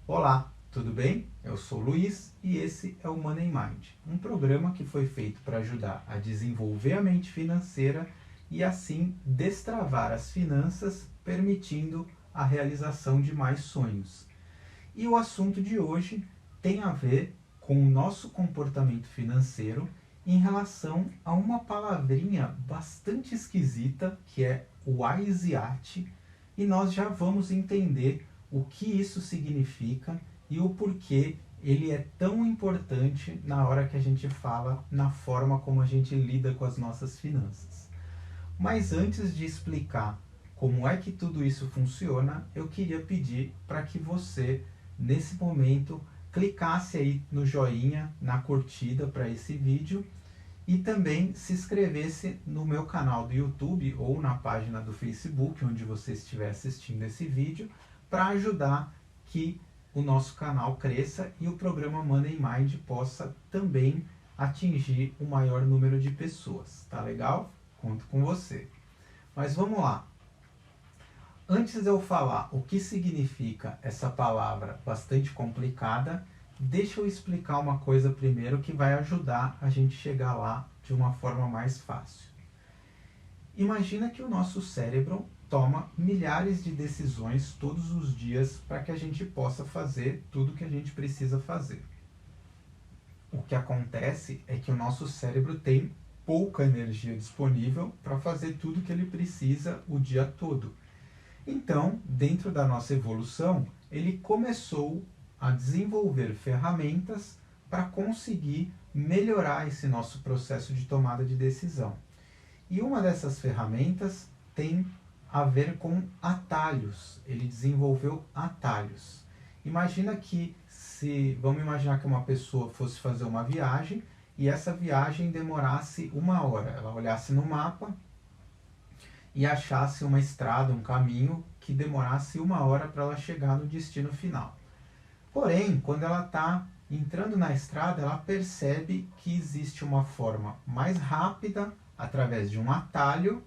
Olá, tudo bem? Eu sou o Luiz e esse é o Money Mind, um programa que foi feito para ajudar a desenvolver a mente financeira e assim destravar as finanças, permitindo a realização de mais sonhos. E o assunto de hoje tem a ver com o nosso comportamento financeiro em relação a uma palavrinha bastante esquisita que é o WYSIAT, e nós já vamos entender o que isso significa e o porquê ele é tão importante na hora que a gente fala na forma como a gente lida com as nossas finanças. Mas antes de explicar como é que tudo isso funciona, eu queria pedir para que você, nesse momento, clicasse aí no joinha, na curtida para esse vídeo e também se inscrevesse no meu canal do YouTube ou na página do Facebook, onde você estiver assistindo esse vídeo, para ajudar que o nosso canal cresça e o programa Money Mind possa também atingir o maior número de pessoas. Tá legal? Conto com você. Mas vamos lá. Antes de eu falar o que significa essa palavra bastante complicada, deixa eu explicar uma coisa primeiro que vai ajudar a gente chegar lá de uma forma mais fácil. Imagina que o nosso cérebro toma milhares de decisões todos os dias para que a gente possa fazer tudo o que a gente precisa fazer. O que acontece é que o nosso cérebro tem pouca energia disponível para fazer tudo o que ele precisa o dia todo. Então, dentro da nossa evolução, ele começou a desenvolver ferramentas para conseguir melhorar esse nosso processo de tomada de decisão. E uma dessas ferramentas tem a ver com atalhos. Ele desenvolveu atalhos. Vamos imaginar que uma pessoa fosse fazer uma viagem e essa viagem demorasse 1 hora. Ela olhasse no mapa e achasse uma estrada, um caminho que demorasse 1 hora para ela chegar no destino final. Porém, quando ela está entrando na estrada, ela percebe que existe uma forma mais rápida, através de um atalho,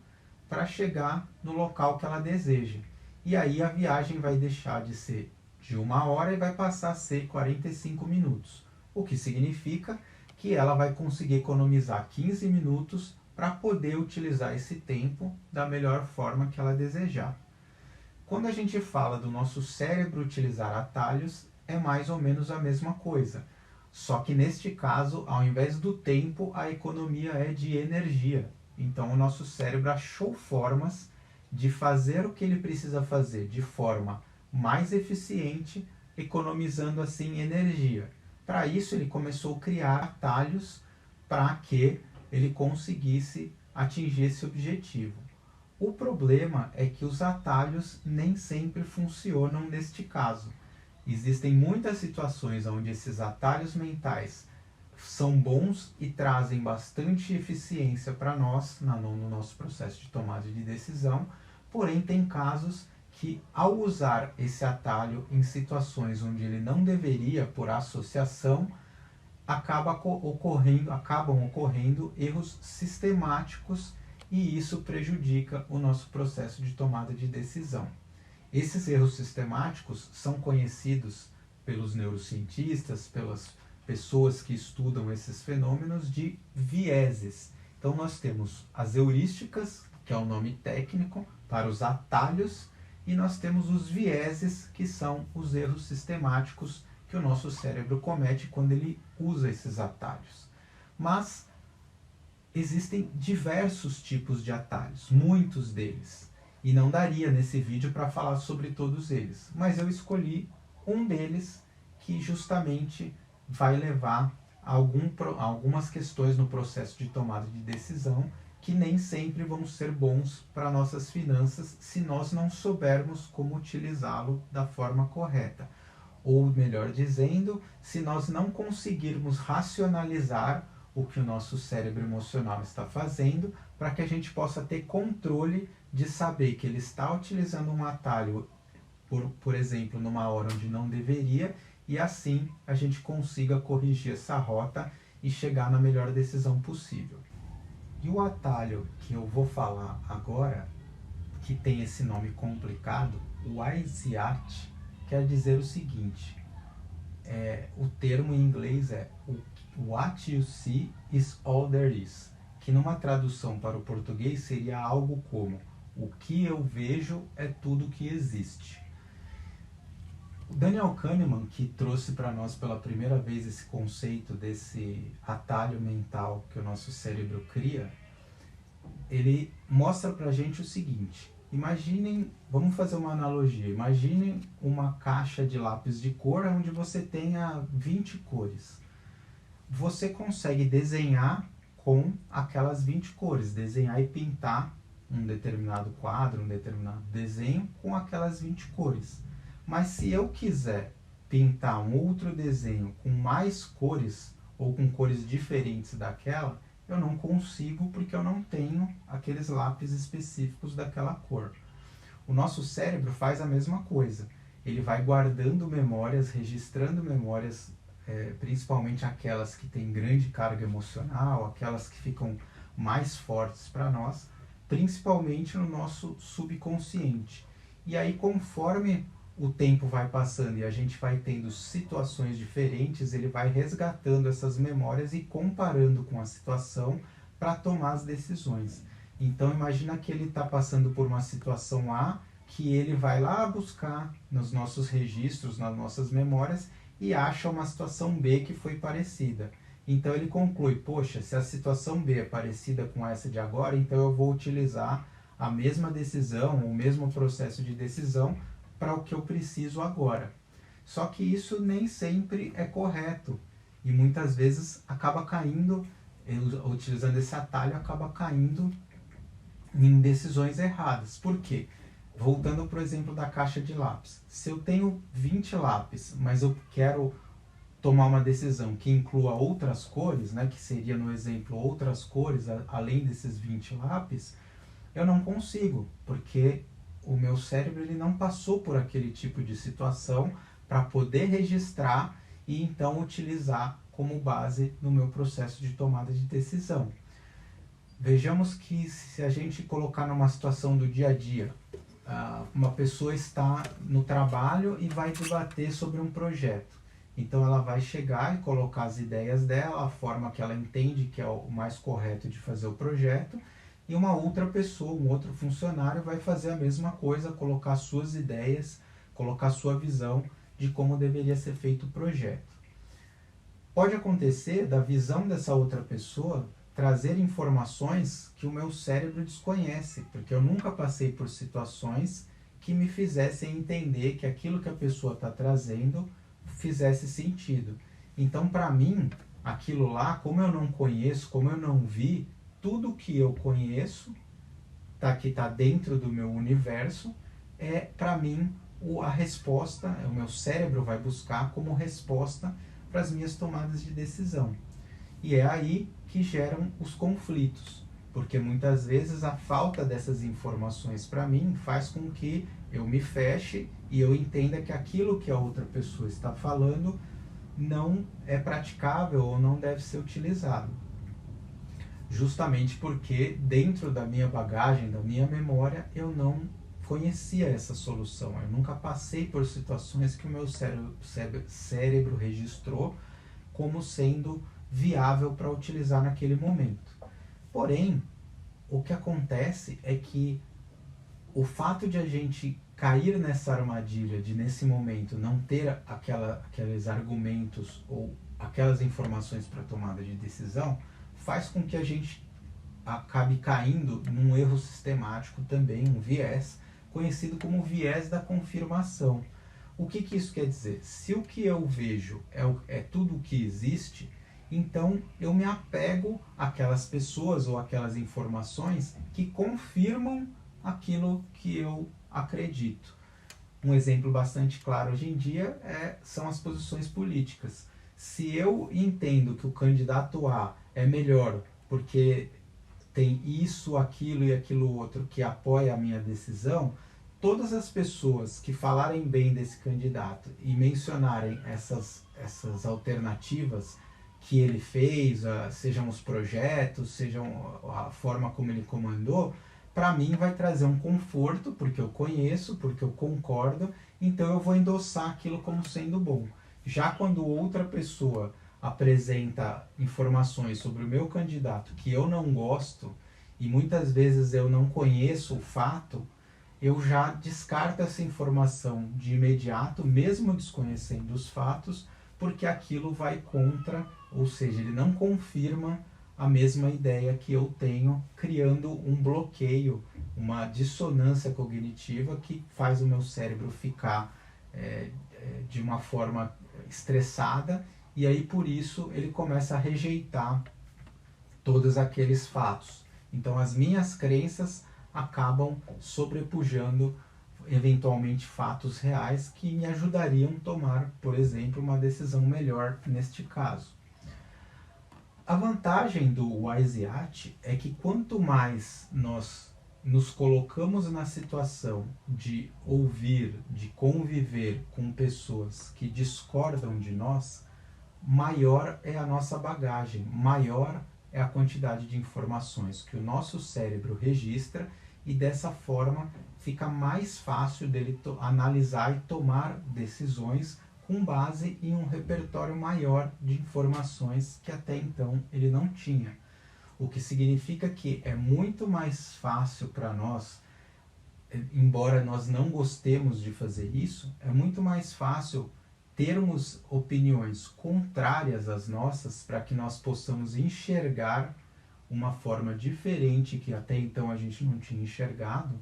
para chegar no local que ela deseja. E aí a viagem vai deixar de ser de 1 hora e vai passar a ser 45 minutos. O que significa que ela vai conseguir economizar 15 minutos para poder utilizar esse tempo da melhor forma que ela desejar. Quando a gente fala do nosso cérebro utilizar atalhos, é mais ou menos a mesma coisa. Só que neste caso, ao invés do tempo, a economia é de energia. Então o nosso cérebro achou formas de fazer o que ele precisa fazer de forma mais eficiente, economizando assim energia. Para isso ele começou a criar atalhos para que ele conseguisse atingir esse objetivo. O problema é que os atalhos nem sempre funcionam neste caso. Existem muitas situações onde esses atalhos mentais são bons e trazem bastante eficiência para nós no nosso processo de tomada de decisão, porém tem casos que, ao usar esse atalho em situações onde ele não deveria, por associação, acabam ocorrendo erros sistemáticos e isso prejudica o nosso processo de tomada de decisão. Esses erros sistemáticos são conhecidos pelos neurocientistas, pelas pessoas que estudam esses fenômenos de vieses. Então nós temos as heurísticas, que é o nome técnico, para os atalhos, e nós temos os vieses, que são os erros sistemáticos que o nosso cérebro comete quando ele usa esses atalhos. Mas existem diversos tipos de atalhos, muitos deles. E não daria nesse vídeo para falar sobre todos eles. Mas eu escolhi um deles que justamente vai levar a algumas questões no processo de tomada de decisão que nem sempre vão ser bons para nossas finanças se nós não soubermos como utilizá-lo da forma correta. Ou melhor dizendo, se nós não conseguirmos racionalizar o que o nosso cérebro emocional está fazendo, para que a gente possa ter controle de saber que ele está utilizando um atalho, por exemplo, numa hora onde não deveria, e assim a gente consiga corrigir essa rota e chegar na melhor decisão possível. E o atalho que eu vou falar agora, que tem esse nome complicado, o WYSIAT, quer dizer o seguinte: o termo em inglês é What you see is all there is, que numa tradução para o português seria algo como o que eu vejo é tudo que existe. O Daniel Kahneman, que trouxe para nós pela primeira vez esse conceito desse atalho mental que o nosso cérebro cria, ele mostra para a gente o seguinte: imaginem, vamos fazer uma analogia, imaginem uma caixa de lápis de cor onde você tenha 20 cores. Você consegue desenhar com aquelas 20 cores, desenhar e pintar um determinado quadro, um determinado desenho com aquelas 20 cores. Mas se eu quiser pintar um outro desenho com mais cores ou com cores diferentes daquela, eu não consigo porque eu não tenho aqueles lápis específicos daquela cor. O nosso cérebro faz a mesma coisa. Ele vai guardando memórias, registrando memórias, principalmente aquelas que têm grande carga emocional, aquelas que ficam mais fortes para nós, principalmente no nosso subconsciente. E aí, conforme o tempo vai passando e a gente vai tendo situações diferentes, ele vai resgatando essas memórias e comparando com a situação para tomar as decisões. Então imagina que ele está passando por uma situação A, que ele vai lá buscar nos nossos registros, nas nossas memórias, e acha uma situação B que foi parecida. Então ele conclui, poxa, se a situação B é parecida com essa de agora, então eu vou utilizar a mesma decisão, o mesmo processo de decisão para o que eu preciso agora. Só que isso nem sempre é correto e muitas vezes acaba caindo, utilizando esse atalho, acaba caindo em decisões erradas. Por quê? Voltando para o exemplo da caixa de lápis. Se eu tenho 20 lápis, mas eu quero tomar uma decisão que inclua outras cores, né, que seria no exemplo outras cores, além desses 20 lápis, eu não consigo, porque o meu cérebro ele não passou por aquele tipo de situação para poder registrar e então utilizar como base no meu processo de tomada de decisão. Vejamos que se a gente colocar numa situação do dia a dia, uma pessoa está no trabalho e vai debater sobre um projeto. Então ela vai chegar e colocar as ideias dela, a forma que ela entende que é o mais correto de fazer o projeto, e uma outra pessoa, um outro funcionário vai fazer a mesma coisa, colocar suas ideias, colocar sua visão de como deveria ser feito o projeto. Pode acontecer da visão dessa outra pessoa trazer informações que o meu cérebro desconhece, porque eu nunca passei por situações que me fizessem entender que aquilo que a pessoa está trazendo fizesse sentido. Então, para mim, aquilo lá, como eu não conheço, como eu não vi, tudo que eu conheço, que está dentro do meu universo, é para mim a resposta, o meu cérebro vai buscar como resposta para as minhas tomadas de decisão. E é aí que geram os conflitos, porque muitas vezes a falta dessas informações para mim faz com que eu me feche e eu entenda que aquilo que a outra pessoa está falando não é praticável ou não deve ser utilizado. Justamente porque dentro da minha bagagem, da minha memória, eu não conhecia essa solução. Eu nunca passei por situações que o meu cérebro registrou como sendo viável para utilizar naquele momento. Porém, o que acontece é que o fato de a gente cair nessa armadilha de, nesse momento, não ter aqueles argumentos ou aquelas informações para tomada de decisão, faz com que a gente acabe caindo num erro sistemático também, um viés, conhecido como viés da confirmação. O que isso quer dizer? Se o que eu vejo é tudo o que existe, então eu me apego àquelas pessoas ou àquelas informações que confirmam aquilo que eu acredito. Um exemplo bastante claro hoje em dia são as posições políticas. Se eu entendo que o candidato A é melhor porque tem isso, aquilo e aquilo outro que apoia a minha decisão, todas as pessoas que falarem bem desse candidato e mencionarem essas alternativas que ele fez, sejam os projetos, sejam a forma como ele comandou, para mim vai trazer um conforto, porque eu conheço, porque eu concordo, então eu vou endossar aquilo como sendo bom. Já quando outra pessoa apresenta informações sobre o meu candidato que eu não gosto, e muitas vezes eu não conheço o fato, eu já descarto essa informação de imediato, mesmo desconhecendo os fatos, porque aquilo vai contra, ou seja, ele não confirma a mesma ideia que eu tenho, criando um bloqueio, uma dissonância cognitiva que faz o meu cérebro ficar de uma forma estressada, e aí por isso ele começa a rejeitar todos aqueles fatos. Então as minhas crenças acabam sobrepujando eventualmente fatos reais que me ajudariam a tomar, por exemplo, uma decisão melhor neste caso. A vantagem do WISE-IAT é que quanto mais nós nos colocamos na situação de ouvir, de conviver com pessoas que discordam de nós, maior é a nossa bagagem, maior é a quantidade de informações que o nosso cérebro registra, e dessa forma fica mais fácil dele analisar e tomar decisões com base em um repertório maior de informações que até então ele não tinha. O que significa que é muito mais fácil para nós, embora nós não gostemos de fazer isso, é muito mais fácil termos opiniões contrárias às nossas para que nós possamos enxergar uma forma diferente que até então a gente não tinha enxergado,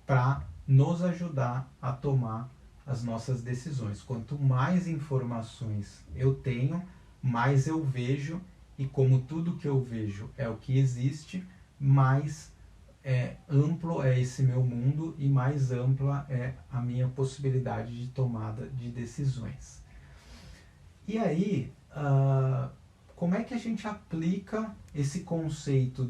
para nos ajudar a tomar as nossas decisões. Quanto mais informações eu tenho, mais eu vejo, e como tudo que eu vejo é o que existe, mais amplo é esse meu mundo e mais ampla é a minha possibilidade de tomada de decisões. E aí, como é que a gente aplica esse conceito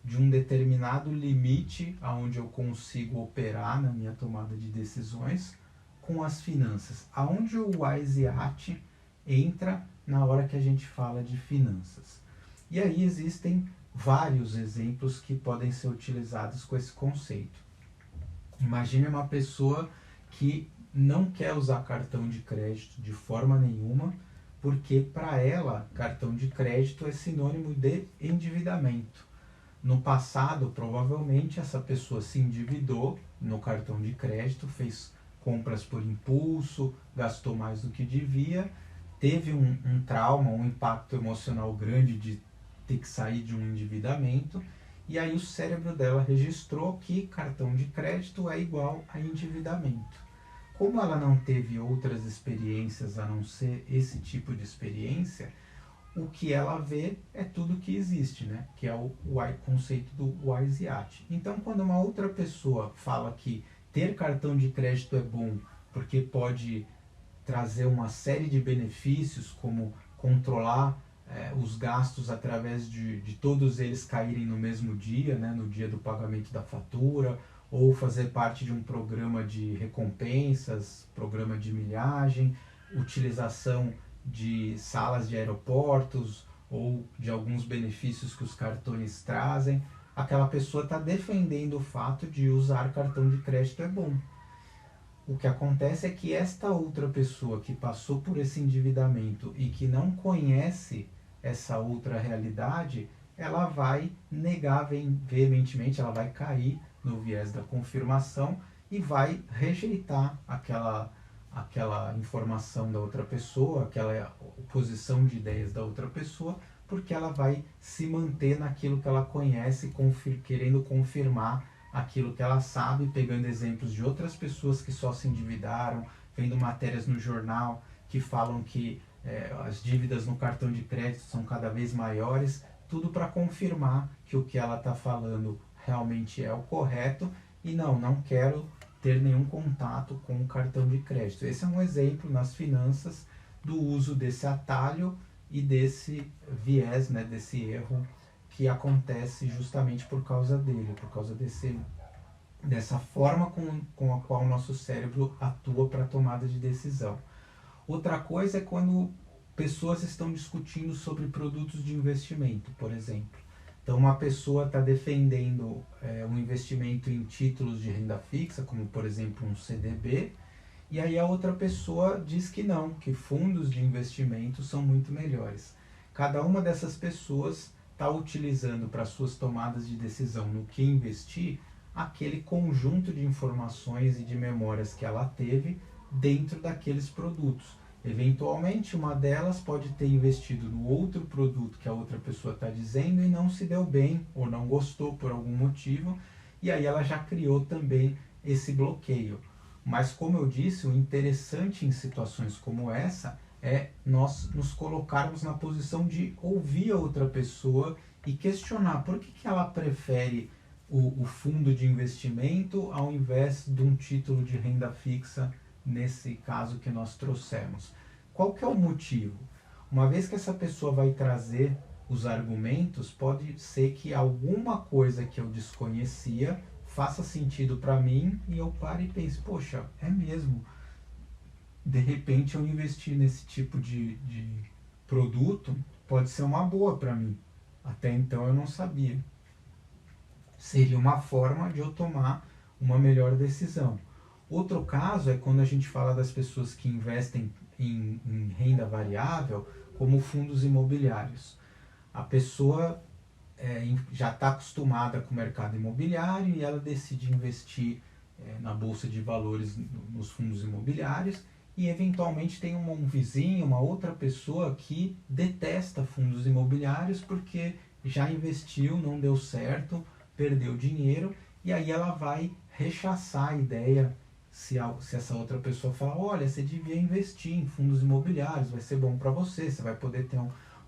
de um determinado limite aonde eu consigo operar na minha tomada de decisões com as finanças? Aonde o WISE-IAT entra na hora que a gente fala de finanças? E aí existem vários exemplos que podem ser utilizados com esse conceito. Imagine uma pessoa que não quer usar cartão de crédito de forma nenhuma, porque para ela cartão de crédito é sinônimo de endividamento. No passado, provavelmente, essa pessoa se endividou no cartão de crédito, fez compras por impulso, gastou mais do que devia, teve um trauma, um impacto emocional grande de ter que sair de um endividamento, e aí o cérebro dela registrou que cartão de crédito é igual a endividamento. Como ela não teve outras experiências a não ser esse tipo de experiência, o que ela vê é tudo que existe, né? Que é o conceito do WISE-IAT. Então, quando uma outra pessoa fala que ter cartão de crédito é bom porque pode trazer uma série de benefícios, como controlar os gastos através de todos eles caírem no mesmo dia, né? No dia do pagamento da fatura, ou fazer parte de um programa de recompensas, programa de milhagem, utilização de salas de aeroportos ou de alguns benefícios que os cartões trazem, aquela pessoa está defendendo o fato de usar cartão de crédito é bom. O que acontece é que esta outra pessoa que passou por esse endividamento e que não conhece essa outra realidade, ela vai negar veementemente, ela vai cair no viés da confirmação e vai rejeitar aquela informação da outra pessoa, aquela oposição de ideias da outra pessoa, porque ela vai se manter naquilo que ela conhece, querendo confirmar aquilo que ela sabe, pegando exemplos de outras pessoas que só se endividaram, vendo matérias no jornal que falam que as dívidas no cartão de crédito são cada vez maiores, tudo para confirmar que o que ela está falando realmente é o correto, e não quero ter nenhum contato com o cartão de crédito. Esse é um exemplo nas finanças do uso desse atalho e desse viés, né, desse erro que acontece justamente por causa dele, por causa dessa forma com a qual o nosso cérebro atua para a tomada de decisão. Outra coisa é quando pessoas estão discutindo sobre produtos de investimento, por exemplo. Então, uma pessoa está defendendo um investimento em títulos de renda fixa, como por exemplo um CDB, E aí a outra pessoa diz que não, que fundos de investimento são muito melhores. Cada uma dessas pessoas está utilizando para suas tomadas de decisão no que investir aquele conjunto de informações e de memórias que ela teve dentro daqueles produtos. Eventualmente, uma delas pode ter investido no outro produto que a outra pessoa está dizendo e não se deu bem ou não gostou por algum motivo, e aí ela já criou também esse bloqueio. Mas, como eu disse, o interessante em situações como essa é nós nos colocarmos na posição de ouvir a outra pessoa e questionar por que ela prefere o fundo de investimento ao invés de um título de renda fixa, nesse caso que nós trouxemos. Qual que é o motivo? Uma vez que essa pessoa vai trazer os argumentos, pode ser que alguma coisa que eu desconhecia faça sentido para mim e eu pare e pense, poxa, é mesmo. De repente eu investir nesse tipo de produto pode ser uma boa para mim. Até então eu não sabia. Seria uma forma de eu tomar uma melhor decisão. Outro caso é quando a gente fala das pessoas que investem em renda variável, como fundos imobiliários. A pessoa já está acostumada com o mercado imobiliário e ela decide investir na bolsa de valores nos fundos imobiliários e eventualmente tem um vizinho, uma outra pessoa que detesta fundos imobiliários porque já investiu, não deu certo, perdeu dinheiro e aí ela vai rechaçar a ideia se essa outra pessoa falar, olha, você devia investir em fundos imobiliários, vai ser bom para você, você vai poder ter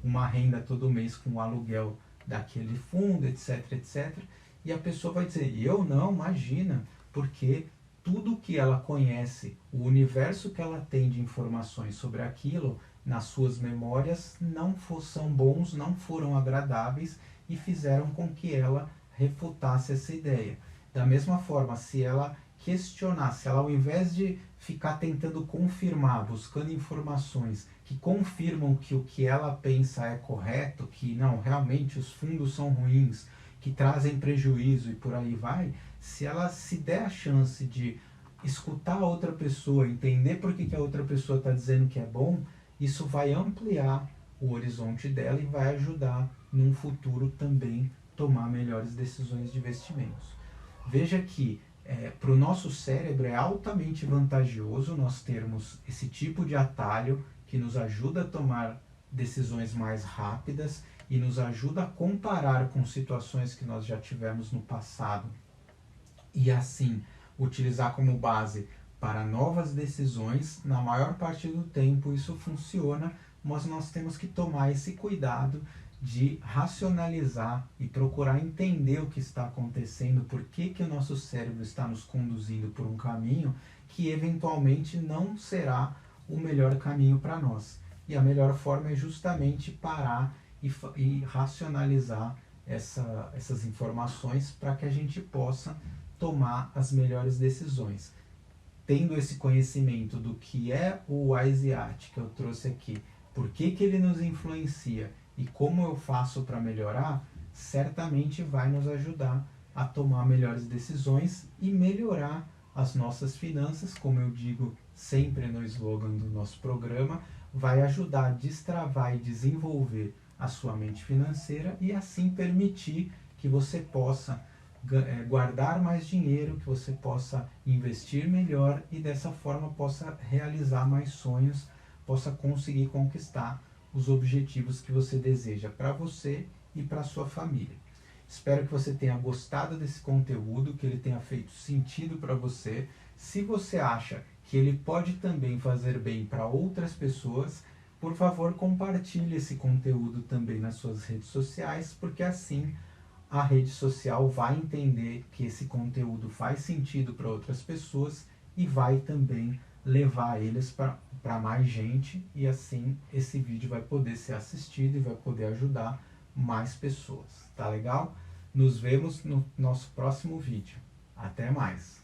uma renda todo mês com o aluguel daquele fundo, etc, etc. E a pessoa vai dizer, eu não, imagina, porque tudo que ela conhece, o universo que ela tem de informações sobre aquilo, nas suas memórias, não são bons, não foram agradáveis e fizeram com que ela refutasse essa ideia. Da mesma forma, se ela questionasse, ela ao invés de ficar tentando confirmar, buscando informações que confirmam que o que ela pensa é correto, que não, realmente os fundos são ruins, que trazem prejuízo e por aí vai, se ela se der a chance de escutar a outra pessoa, entender por que a outra pessoa está dizendo que é bom, isso vai ampliar o horizonte dela e vai ajudar num futuro também tomar melhores decisões de investimentos. Veja que para o nosso cérebro é altamente vantajoso nós termos esse tipo de atalho que nos ajuda a tomar decisões mais rápidas e nos ajuda a comparar com situações que nós já tivemos no passado e assim utilizar como base para novas decisões. Na maior parte do tempo isso funciona, mas nós temos que tomar esse cuidado de racionalizar e procurar entender o que está acontecendo, por que o nosso cérebro está nos conduzindo por um caminho que eventualmente não será o melhor caminho para nós. E a melhor forma é justamente parar e racionalizar essas informações para que a gente possa tomar as melhores decisões. Tendo esse conhecimento do que é o WISE-IAT que eu trouxe aqui, por que ele nos influencia e como eu faço para melhorar, certamente vai nos ajudar a tomar melhores decisões e melhorar as nossas finanças, como eu digo sempre no slogan do nosso programa, vai ajudar a destravar e desenvolver a sua mente financeira e assim permitir que você possa guardar mais dinheiro, que você possa investir melhor e dessa forma possa realizar mais sonhos, possa conseguir conquistar os objetivos que você deseja para você e para a sua família. Espero que você tenha gostado desse conteúdo, que ele tenha feito sentido para você. Se você acha que ele pode também fazer bem para outras pessoas, por favor, compartilhe esse conteúdo também nas suas redes sociais, porque assim a rede social vai entender que esse conteúdo faz sentido para outras pessoas e vai também levar eles para mais gente e assim esse vídeo vai poder ser assistido e vai poder ajudar mais pessoas. Tá legal? Nos vemos no nosso próximo vídeo. Até mais!